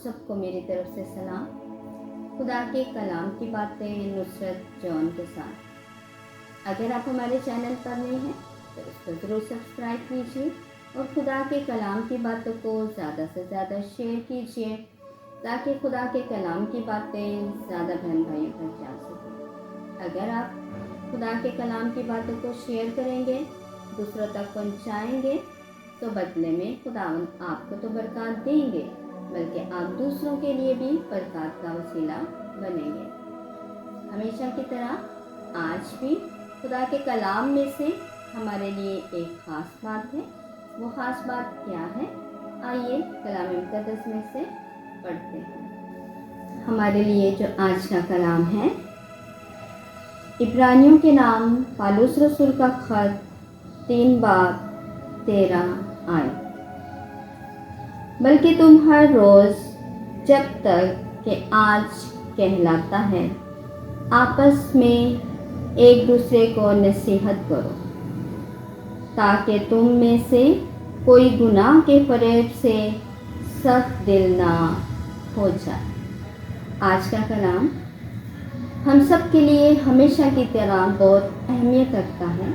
सबको मेरी तरफ से सलाम। खुदा के कलाम की बातें नुसरत जॉन के साथ। अगर आप हमारे चैनल पर नए हैं तो इसको ज़रूर सब्सक्राइब कीजिए और खुदा के कलाम की बातों को ज़्यादा से ज़्यादा शेयर कीजिए ताकि खुदा के कलाम की बातें ज़्यादा बहन भाइयों तक जा सकें। अगर आप खुदा के कलाम की बातों को शेयर करेंगे, दूसरों तक पहुंचाएंगे, तो बदले में खुदावन आपको तो बरकत देंगे, बल्कि आप दूसरों के लिए भी बरकत का वसीला बनेंगे। हमेशा की तरह आज भी खुदा के कलाम में से हमारे लिए एक ख़ास बात है। वो ख़ास बात क्या है? आइए कलाम मुक़द्दस में से पढ़ते हैं। हमारे लिए जो आज का कलाम है, इब्रानियों के नाम पौलुस रसूल का ख़त 3 बाब 13 आयत। बल्कि तुम हर रोज़ जब तक कि आज कहलाता है आपस में एक दूसरे को नसीहत करो, ताकि तुम में से कोई गुनाह के फरेब से सख्त दिल ना हो जाए। आज का कलाम हम सब के लिए हमेशा की तरह बहुत अहमियत रखता है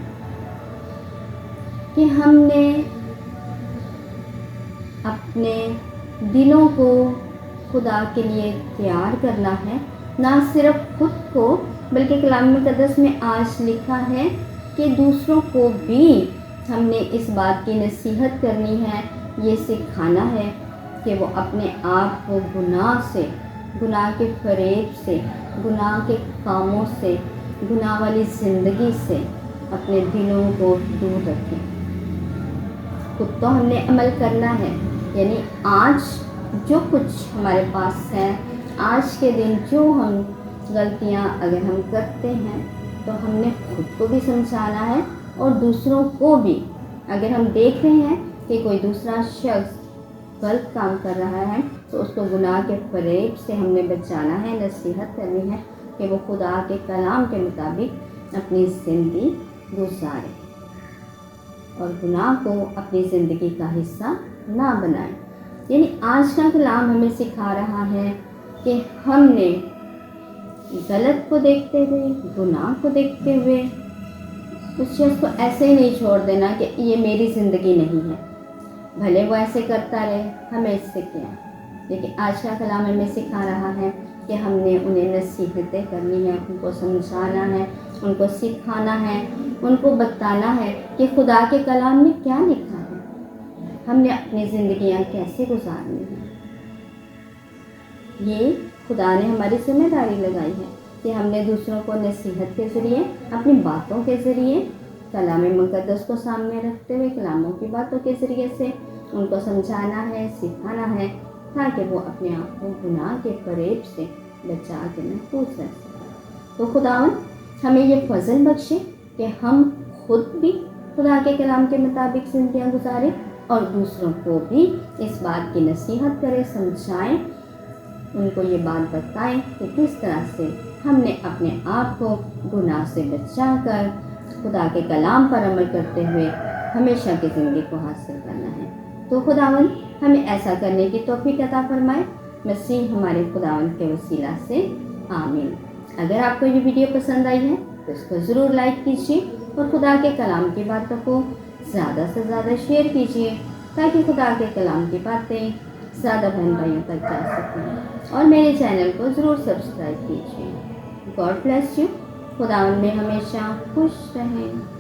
कि हमने अपने दिलों को खुदा के लिए तैयार करना है। ना सिर्फ खुद को, बल्कि कलाम मुक़द्दस में आज लिखा है कि दूसरों को भी हमने इस बात की नसीहत करनी है, ये सिखाना है कि वो अपने आप को गुनाह से, गुनाह के फरेब से, गुनाह के कामों से, गुनाह वाली ज़िंदगी से अपने दिलों को दूर रखें। खुद तो हमने अमल करना है, यानी आज जो कुछ हमारे पास है, आज के दिन जो हम गलतियां अगर हम करते हैं तो हमने खुद को भी समझाना है और दूसरों को भी। अगर हम देख रहे हैं कि कोई दूसरा शख्स गलत काम कर रहा है तो उसको गुनाह के फरेब से हमने बचाना है, नसीहत करनी है कि वो खुदा के कलाम के मुताबिक अपनी ज़िंदगी गुजारे और गुनाह को अपनी ज़िंदगी का हिस्सा ना बनाए। यानी आज का कलाम हमें सिखा रहा है कि हमने गलत को देखते हुए, गुनाह को देखते हुए उस शख्स को ऐसे ही नहीं छोड़ देना कि ये मेरी ज़िंदगी नहीं है, भले वो ऐसे करता रहे, हमें इससे क्या। लेकिन आज का कलाम हमें सिखा रहा है कि हमने उन्हें नसीहतें करनी है, उनको समझाना है, उनको सिखाना है, उनको बताना है कि खुदा के कलाम में क्या लिखा है, हमने अपनी ज़िंदगियाँ कैसे गुजारनी है। ये खुदा ने हमारी जिम्मेदारी लगाई है कि हमने दूसरों को नसीहत के ज़रिए, अपनी बातों के ज़रिए, कलाम मुक़द्दस को सामने रखते हुए कलामों की बातों के ज़रिए से उनको समझाना है, सिखाना है, ताकि वो अपने आप को गुनाह के फरेब से बचा के महफूज रख सकें। तो खुदावन हमें ये फजल बख्शे कि हम खुद भी खुदा के कलाम के मुताबिक ज़िंदगियाँ गुजारें और दूसरों को भी इस बात की नसीहत करें, समझाएं, उनको ये बात बताएं कि किस तरह से हमने अपने आप को गुनाह से बचाकर खुदा के कलाम पर अमल करते हुए हमेशा की ज़िंदगी को हासिल करना है। तो खुदावन हमें ऐसा करने की तौफीक अता फरमाए, मसीह हमारे खुदावन के वसीला से, आमीन। अगर आपको ये वीडियो पसंद आई है तो इसको ज़रूर लाइक कीजिए और खुदा के कलाम की बातों को ज़्यादा से ज़्यादा शेयर कीजिए ताकि खुदा के कलाम की बातें ज़्यादा बहन भाइयों तक जा सकें। और मेरे चैनल को ज़रूर सब्सक्राइब कीजिए। God bless you. खुदा में हमेशा खुश रहें।